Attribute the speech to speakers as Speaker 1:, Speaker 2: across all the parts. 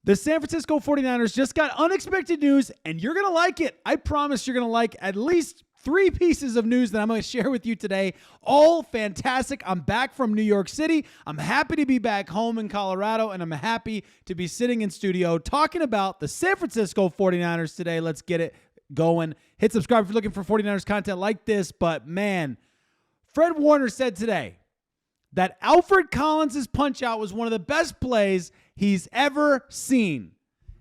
Speaker 1: The San Francisco 49ers just got unexpected news, and you're going to like it. I promise you're going to like at least 3 pieces of news that I'm going to share with you today. All fantastic. I'm back from New York City. I'm happy to be back home in Colorado, and I'm happy to be sitting in studio talking about the San Francisco 49ers today. Let's get it going. Hit subscribe if you're looking for 49ers content like this. But, man, Fred Warner said today that Alfred Collins' punch-out was one of the best plays he's ever seen.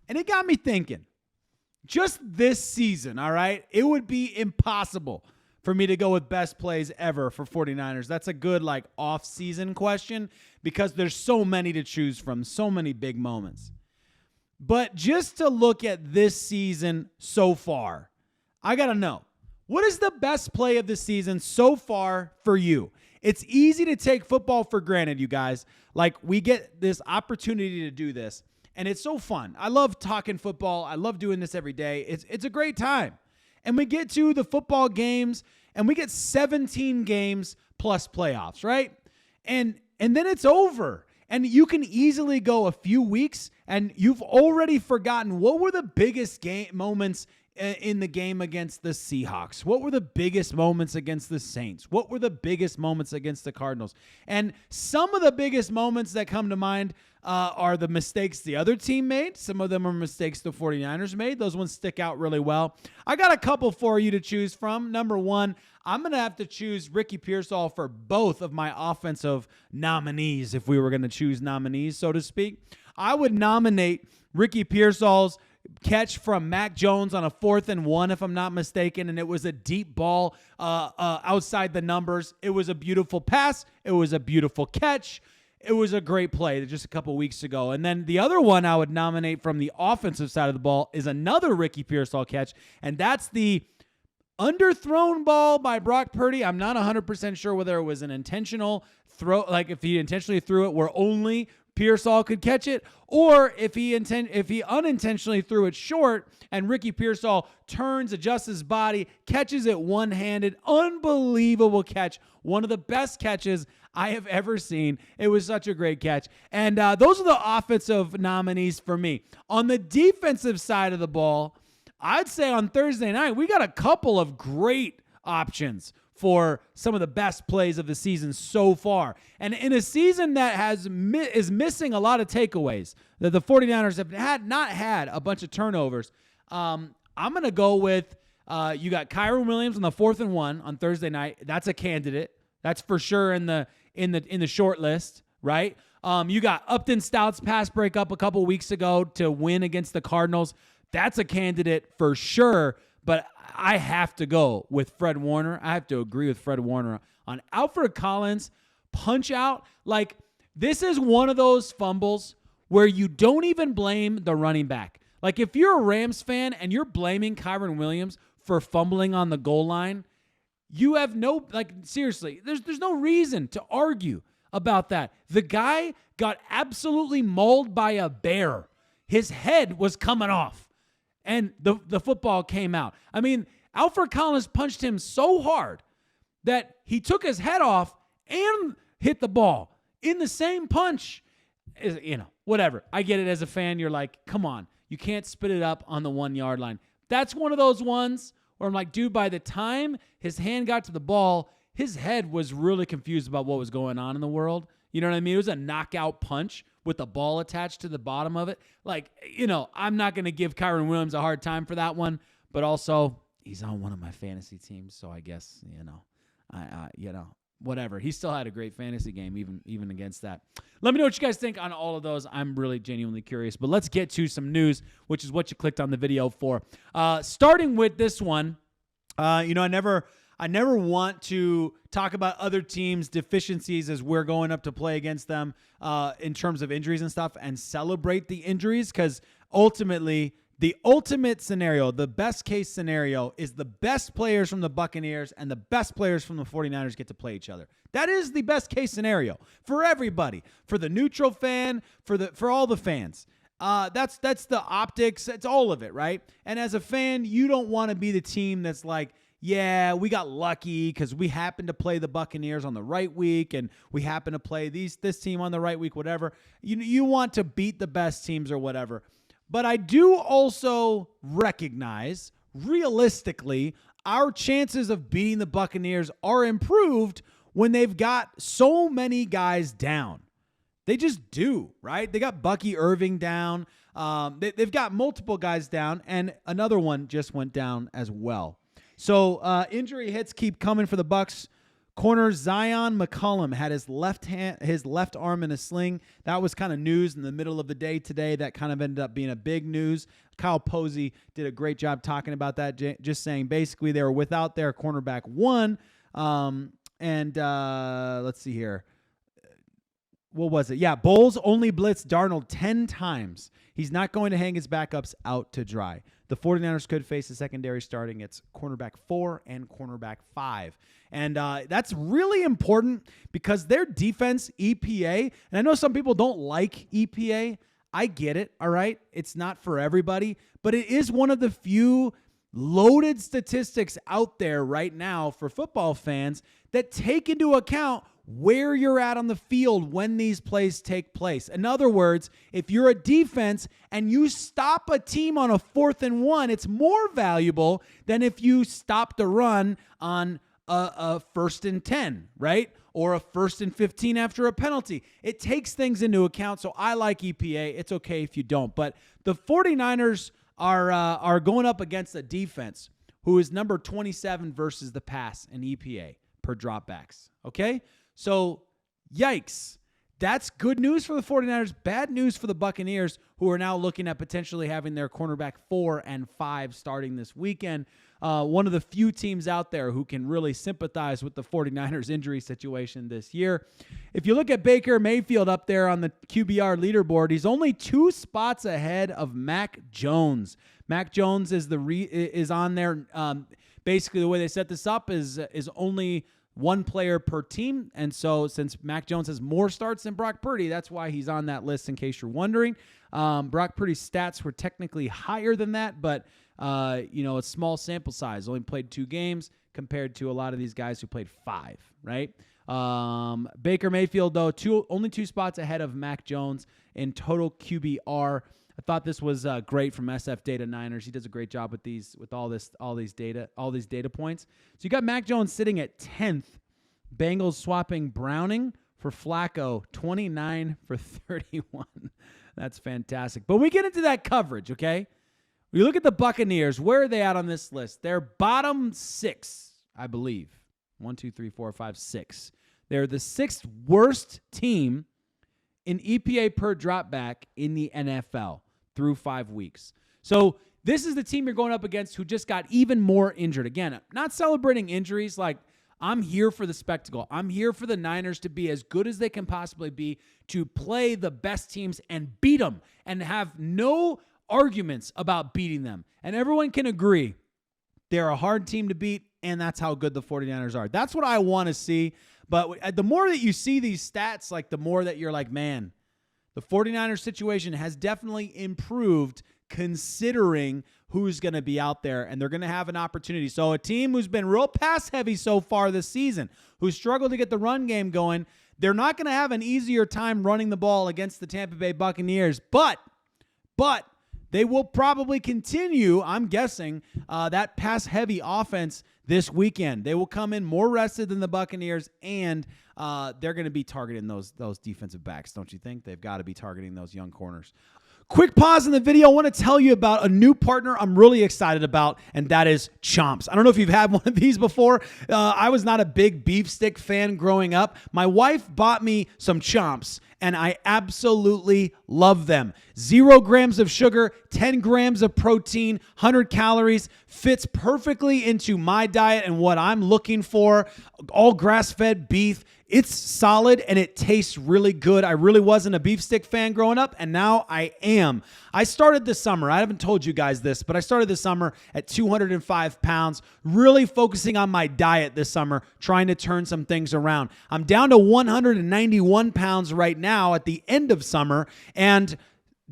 Speaker 1: And it got me thinking, just this season, all right, it would be impossible for me to go with best plays ever for 49ers. That's a good, off-season question because there's so many to choose from, so many big moments. But just to look at this season so far, I got to know, what is the best play of the season so far for you? It's easy to take football for granted, you guys. We get this opportunity to do this, and it's so fun. I love talking football. I love doing this every day. It's a great time. And we get to the football games, and we get 17 games plus playoffs, right? And then it's over. And you can easily go a few weeks, and you've already forgotten what were the biggest moments in the game against the Seahawks? What were the biggest moments against the Saints? What were the biggest moments against the Cardinals? And some of the biggest moments that come to mind are the mistakes the other team made. Some of them are mistakes the 49ers made. Those ones stick out really well. I got a couple for you to choose from. Number one, I'm going to have to choose Ricky Pearsall for both of my offensive nominees if we were going to choose nominees, so to speak. I would nominate Ricky Pearsall's catch from Mac Jones on a 4th and 1, if I'm not mistaken, and it was a deep ball outside the numbers. It was a beautiful pass. It was a beautiful catch. It was a great play just a couple weeks ago. And then the other one I would nominate from the offensive side of the ball is another Ricky Pearsall catch, and that's the underthrown ball by Brock Purdy. I'm not 100% sure whether it was an intentional throw, if he intentionally threw it where only Pearsall could catch it, or if he unintentionally threw it short and Ricky Pearsall turns, adjusts his body, catches it one-handed. Unbelievable catch. One of the best catches I have ever seen. It was such a great catch. And those are the offensive nominees for me. On the defensive side of the ball, I'd say on Thursday night, we got a couple of great options for some of the best plays of the season so far. And in a season that is missing a lot of takeaways, that the 49ers have not had a bunch of turnovers, I'm going to go with you got Kyren Williams on the 4th and 1 on Thursday night. That's a candidate. That's for sure in the short list, right? You got Upton Stout's pass breakup a couple weeks ago to win against the Cardinals. That's a candidate for sure, but I have to go with Fred Warner. I have to agree with Fred Warner on Alfred Collins' punch out. This is one of those fumbles where you don't even blame the running back. If you're a Rams fan and you're blaming Kyren Williams for fumbling on the goal line, you have no, seriously, there's no reason to argue about that. The guy got absolutely mauled by a bear. His head was coming off. And the football came out. I mean, Alfred Collins punched him so hard that he took his head off and hit the ball in the same punch. Whatever. I get it as a fan. You're like, come on. You can't spit it up on the 1-yard line. That's one of those ones where I'm like, dude, by the time his hand got to the ball, his head was really confused about what was going on in the world. You know what I mean? It was a knockout punch with the ball attached to the bottom of it. I'm not going to give Kyren Williams a hard time for that one, but also he's on one of my fantasy teams, so I guess, whatever. He still had a great fantasy game even against that. Let me know what you guys think on all of those. I'm really genuinely curious, but let's get to some news, which is what you clicked on the video for. Starting with this one, I never want to talk about other teams' deficiencies as we're going up to play against them in terms of injuries and stuff and celebrate the injuries, because ultimately the ultimate scenario, the best case scenario, is the best players from the Buccaneers and the best players from the 49ers get to play each other. That is the best case scenario for everybody, for the neutral fan, for all the fans. That's the optics. It's all of it, right? And as a fan, you don't want to be the team that's like, yeah, we got lucky because we happened to play the Buccaneers on the right week and we happen to play this team on the right week, whatever. You want to beat the best teams or whatever. But I do also recognize, realistically, our chances of beating the Buccaneers are improved when they've got so many guys down. They just do, right? They got Bucky Irving down. They've got multiple guys down, and another one just went down as well. So injury hits keep coming for the Bucs. Corner Zion McCollum had his left arm in a sling. That was kind of news in the middle of the day today. That kind of ended up being a big news. Kyle Posey did a great job talking about that, just saying basically they were without their cornerback one. Let's see here. What was it? Yeah, Bowles only blitzed Darnold 10 times. He's not going to hang his backups out to dry. The 49ers could face a secondary starting its cornerback 4 and cornerback 5. And that's really important because their defense, EPA, and I know some people don't like EPA. I get it, all right? It's not for everybody, but it is one of the few loaded statistics out there right now for football fans that take into account where you're at on the field when these plays take place. In other words, if you're a defense and you stop a team on a 4th and 1, it's more valuable than if you stop the run on a 1st and 10, right? Or a 1st and 15 after a penalty. It takes things into account, so I like EPA. It's okay if you don't. But the 49ers are going up against a defense who is number 27 versus the pass in EPA per dropbacks, okay? So, yikes. That's good news for the 49ers, bad news for the Buccaneers, who are now looking at potentially having their cornerback 4 and 5 starting this weekend. One of the few teams out there who can really sympathize with the 49ers injury situation this year. If you look at Baker Mayfield up there on the QBR leaderboard, he's only 2 spots ahead of Mac Jones. Mac Jones is on there. Basically, the way they set this up is only one player per team, and so since Mac Jones has more starts than Brock Purdy, that's why he's on that list in case you're wondering. Brock Purdy's stats were technically higher than that, but a small sample size. Only played 2 games compared to a lot of these guys who played 5, right? Baker Mayfield, though, only 2 spots ahead of Mac Jones in total QBR. I thought this was great from SF Data Niners. He does a great job with all these data points. So you got Mac Jones sitting at 10th. Bengals swapping Browning for Flacco, 29 for 31. That's fantastic. But we get into that coverage, okay? We look at the Buccaneers. Where are they at on this list? They're bottom 6, I believe. 1, 2, 3, 4, 5, 6. They're the 6th worst team in EPA per dropback in the NFL through 5 weeks. So this is the team you're going up against who just got even more injured. Again, not celebrating injuries. Like, I'm here for the spectacle. I'm here for the Niners to be as good as they can possibly be, to play the best teams and beat them and have no arguments about beating them. And everyone can agree they're a hard team to beat, and that's how good the 49ers are. That's what I want to see. But the more that you see these stats, like the more that you're like, man, the 49ers situation has definitely improved considering who's going to be out there, and they're going to have an opportunity. So a team who's been real pass-heavy so far this season, who's struggled to get the run game going, they're not going to have an easier time running the ball against the Tampa Bay Buccaneers. But they will probably continue, I'm guessing, that pass-heavy offense this weekend. They will come in more rested than the Buccaneers, and they're going to be targeting those defensive backs, don't you think? They've got to be targeting those young corners. Quick pause in the video. I want to tell you about a new partner I'm really excited about, and that is Chomps. I don't know if you've had one of these before. I was not a big beef stick fan growing up. My wife bought me some Chomps, and I absolutely love them. 0 grams of sugar, 10 grams of protein, 100 calories, fits perfectly into my diet and what I'm looking for. All grass-fed beef. It's solid and it tastes really good. I really wasn't a beef stick fan growing up, and now I am. I started this summer. I haven't told you guys this, but I started this summer at 205 pounds, really focusing on my diet this summer, trying to turn some things around. I'm down to 191 pounds right now at the end of summer, and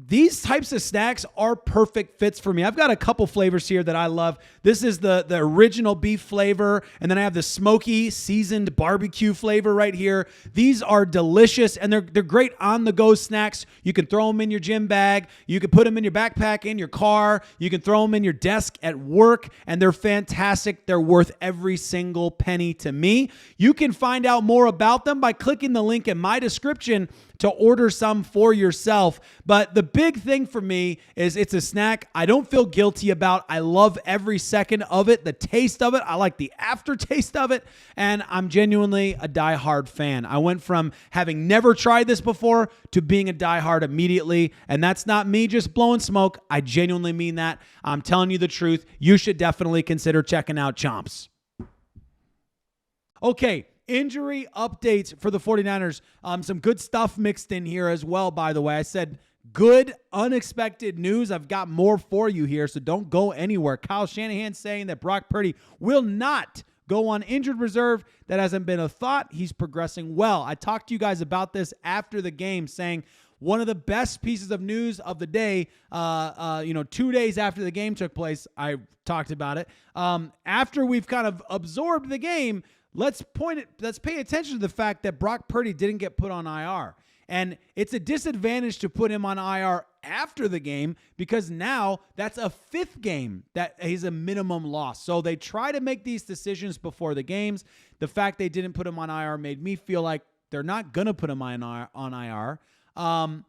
Speaker 1: these types of snacks are perfect fits for me. I've got a couple flavors here that I love. This is the original beef flavor, and then I have the smoky seasoned barbecue flavor right here. These are delicious, and they're great on-the-go snacks. You can throw them in your gym bag. You can put them in your backpack, in your car. You can throw them in your desk at work, and they're fantastic. They're worth every single penny to me. You can find out more about them by clicking the link in my description to order some for yourself. But the big thing for me is it's a snack I don't feel guilty about. I love every second of it, the taste of it. I like the aftertaste of it, and I'm genuinely a diehard fan. I went from having never tried this before to being a diehard immediately, and that's not me just blowing smoke. I genuinely mean that. I'm telling you the truth. You should definitely consider checking out Chomps. Okay. Injury updates for the 49ers. Some good stuff mixed in here as well, by the way. I said good, unexpected news. I've got more for you here, so don't go anywhere. Kyle Shanahan saying that Brock Purdy will not go on injured reserve. That hasn't been a thought. He's progressing well. I talked to you guys about this after the game, saying one of the best pieces of news of the day, 2 days after the game took place, I talked about it. After we've kind of absorbed the game, let's pay attention to the fact that Brock Purdy didn't get put on IR. And it's a disadvantage to put him on IR after the game because now that's a fifth game that he's a minimum loss. So they try to make these decisions before the games. The fact they didn't put him on IR made me feel like they're not going to put him on IR. And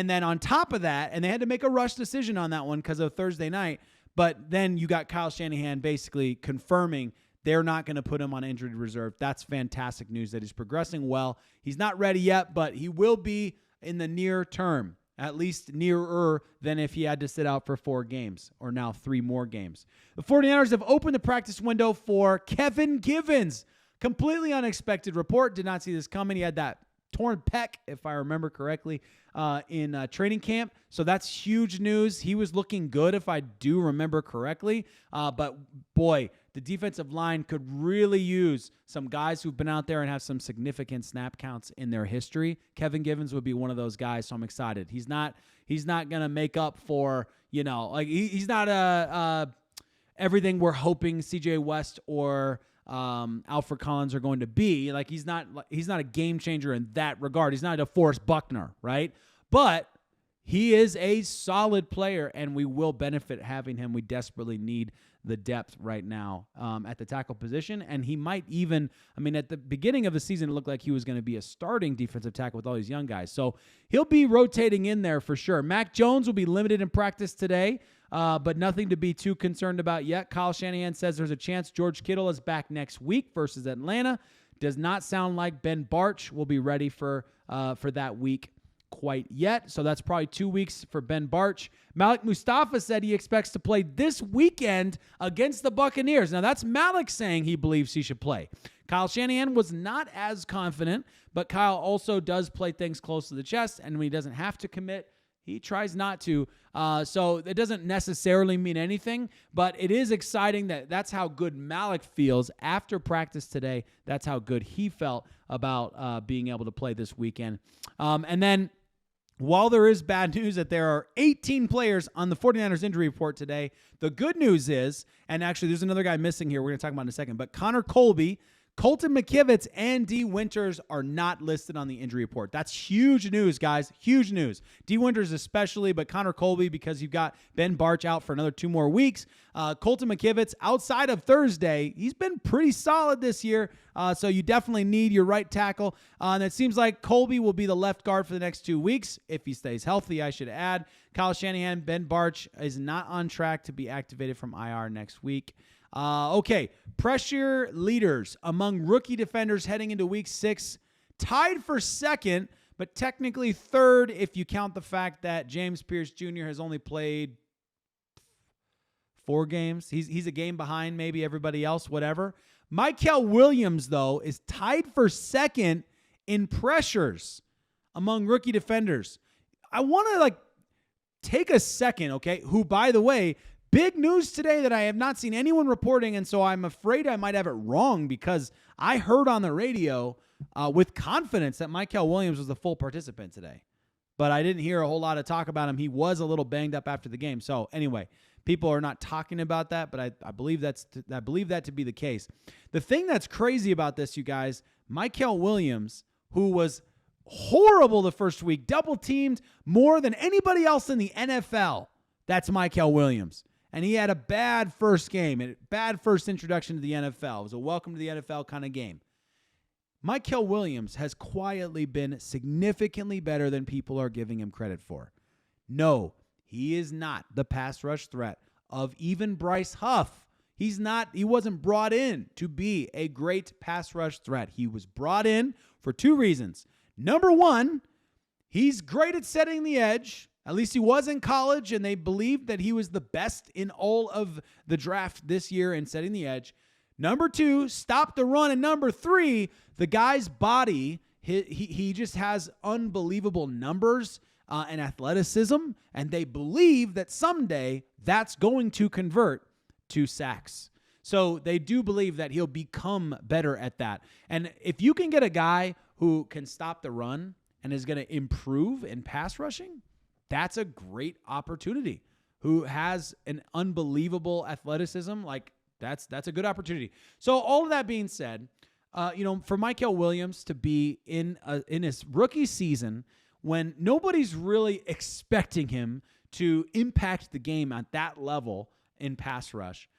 Speaker 1: then on top of that, and they had to make a rush decision on that one because of Thursday night, but then you got Kyle Shanahan basically confirming they're not going to put him on injured reserve. That's fantastic news that he's progressing well. He's not ready yet, but he will be in the near term, at least nearer than if he had to sit out for 4 games or now 3 more games. The 49ers have opened the practice window for Kevin Givens. Completely unexpected report. Did not see this coming. He had that torn pec, if I remember correctly, in training camp. So that's huge news. He was looking good, if I do remember correctly. But boy, the defensive line could really use some guys who've been out there and have some significant snap counts in their history. Kevin Givens would be one of those guys, so I'm excited. He's not going to make up for, he's not everything we're hoping CJ West or Alfred Collins are going to be. Like he's not a game changer in that regard. He's not a Forrest Buckner, right? But he is a solid player, and we will benefit having him. We desperately need the depth right now at the tackle position, and he might even, at the beginning of the season, it looked like he was going to be a starting defensive tackle with all these young guys. So he'll be rotating in there for sure. Mac Jones will be limited in practice today, but nothing to be too concerned about yet. Kyle Shanahan says there's a chance George Kittle is back next week versus Atlanta. Does not sound like Ben Barch will be ready for that week quite yet. So that's probably 2 weeks for Ben Barch. Malik Mustafa said he expects to play this weekend against the Buccaneers. Now that's Malik saying he believes he should play. Kyle Shanahan was not as confident, but Kyle also does play things close to the chest, and when he doesn't have to commit, he tries not to. So it doesn't necessarily mean anything, but it is exciting that's how good Malik feels after practice today. That's how good he felt about being able to play this weekend. And then while there is bad news that there are 18 players on the 49ers injury report today, the good news is, and actually there's another guy missing here we're going to talk about in a second, but Connor Colby, Colton McKivitz, and D. Winters are not listed on the injury report. That's huge news, guys. Huge news. D. Winters especially, but Connor Colby because you've got Ben Barch out for another 2 more weeks. Colton McKivitz, outside of Thursday, he's been pretty solid this year, so you definitely need your right tackle. And it seems like Colby will be the left guard for the next 2 weeks, if he stays healthy, I should add. Kyle Shanahan, Ben Barch is not on track to be activated from IR next week. Okay, pressure leaders among rookie defenders heading into week 6, tied for second, but technically third if you count the fact that James Pierce Jr. has only played 4 games. He's a game behind maybe everybody else, whatever. Mykel Williams, though, is tied for second in pressures among rookie defenders. I want to take a second, okay, who, by the way, big news today that I have not seen anyone reporting, and so I'm afraid I might have it wrong because I heard on the radio with confidence that Mykel Williams was the full participant today. but I didn't hear a whole lot of talk about him. He was a little banged up after the game. So anyway, people are not talking about that, but I believe that to be the case. The thing that's crazy about this, you guys, Mykel Williams, who was horrible the first week, double teamed more than anybody else in the NFL. That's Mykel Williams. And he had a bad first game, a bad first introduction to the NFL. It was a welcome to the NFL kind of game. Mykel Williams has quietly been significantly better than people are giving him credit for. No, he is not the pass rush threat of even Bryce Huff. He wasn't brought in to be a great pass rush threat. He was brought in for two reasons. Number one, he's great at setting the edge. At least he was in college, and they believed that he was the best in all of the draft this year in setting the edge. Number two, stop the run. And number three, the guy's body, he just has unbelievable numbers and athleticism, and they believe that someday that's going to convert to sacks. So they do believe that he'll become better at that. And if you can get a guy who can stop the run and is going to improve in pass rushing, that's a great opportunity. Who has an unbelievable athleticism, like that's a good opportunity. So all of that being said, for Mykel Williams to be in his rookie season when nobody's really expecting him to impact the game at that level in pass rush,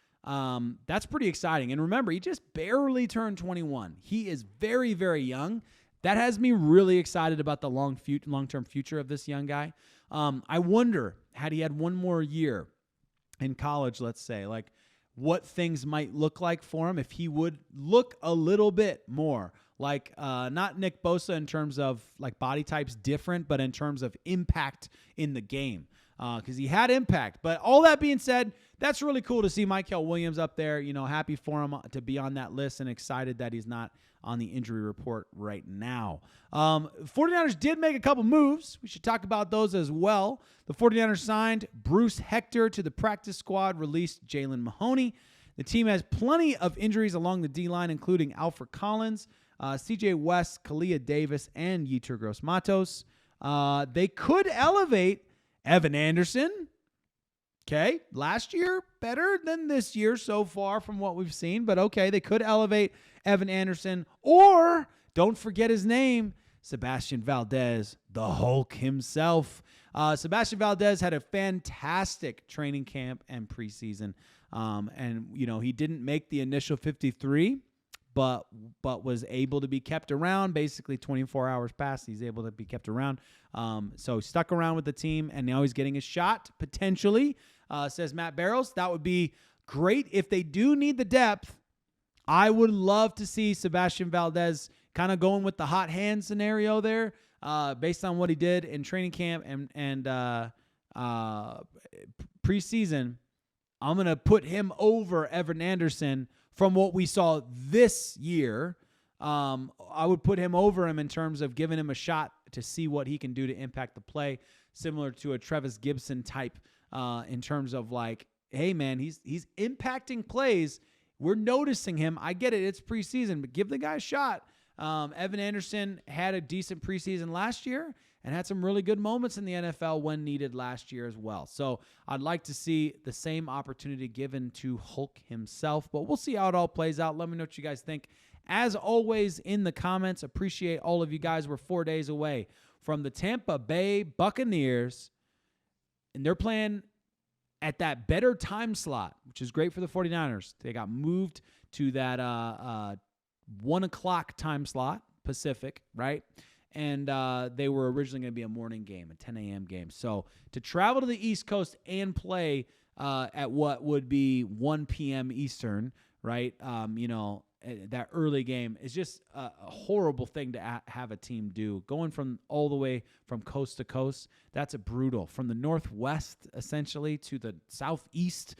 Speaker 1: that's pretty exciting. And remember, he just barely turned 21. He is very, very young. That has me really excited about the long-term future of this young guy. I wonder, had he had one more year in college, let's say, like what things might look like for him if he would look a little bit more like not Nick Bosa in terms of like body types different, but in terms of impact in the game. Because he had impact. But all that being said, that's really cool to see Mykel Williams up there. Happy for him to be on that list and excited that he's not on the injury report right now. 49ers did make a couple moves. We should talk about those as well. The 49ers signed Bruce Hector to the practice squad, released Jalen Mahoney. The team has plenty of injuries along the D-line, including Alfred Collins, C.J. West, Kalia Davis, and Yetur Gross-Matos. They could elevate Evan Anderson. Okay, last year better than this year so far from what we've seen, but okay, they could elevate Evan Anderson, or don't forget his name, Sebastian Valdez, the Hulk himself. Sebastian Valdez had a fantastic training camp and preseason, and he didn't make the initial 53, but was able to be kept around. Basically 24 hours passed, he's able to be kept around. So stuck around with the team, and now he's getting a shot, potentially, says Matt Barrows. That would be great if they do need the depth. I would love to see Sebastian Valdez kind of going with the hot hand scenario there, based on what he did in training camp and preseason. I'm going to put him over Evan Anderson from what we saw this year. I would put him over him in terms of giving him a shot to see what he can do to impact the play, similar to a Trevis Gibson type, in terms of like, hey man, he's impacting plays. We're noticing him. I get it. It's preseason, but give the guy a shot. Evan Anderson had a decent preseason last year and had some really good moments in the NFL when needed last year as well. So I'd like to see the same opportunity given to Hulk himself, but we'll see how it all plays out. Let me know what you guys think. As always, in the comments, appreciate all of you guys. We're 4 days away from the Tampa Bay Buccaneers, and they're playing at that better time slot, which is great for the 49ers. They got moved to that 1 o'clock time slot, Pacific, right? And they were originally going to be a morning game, a 10 a.m. game. So to travel to the East Coast and play at what would be 1 p.m. Eastern, right? That early game is just a horrible thing to have a team do. Going from all the way from coast to coast, that's a brutal. From the Northwest, essentially, to the Southeast,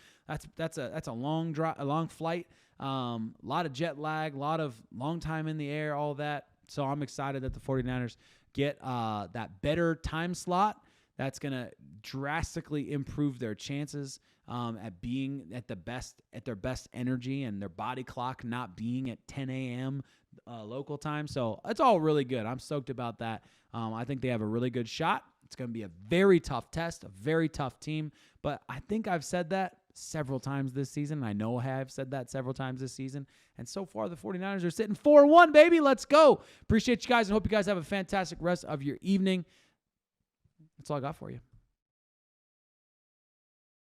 Speaker 1: that's a long drive, a long flight. A lot of jet lag, a lot of long time in the air, all that. So I'm excited that the 49ers get that better time slot. That's going to drastically improve their chances at being at their best energy, and their body clock not being at 10 a.m. Local time. So it's all really good. I'm stoked about that. I think they have a really good shot It's going to be a very tough test, a very tough team. But I think I've said that several times this season. I know I have said that several times this season. And so far, the 49ers are sitting 4-1, baby. Let's go. Appreciate you guys and hope you guys have a fantastic rest of your evening. That's all I got for you.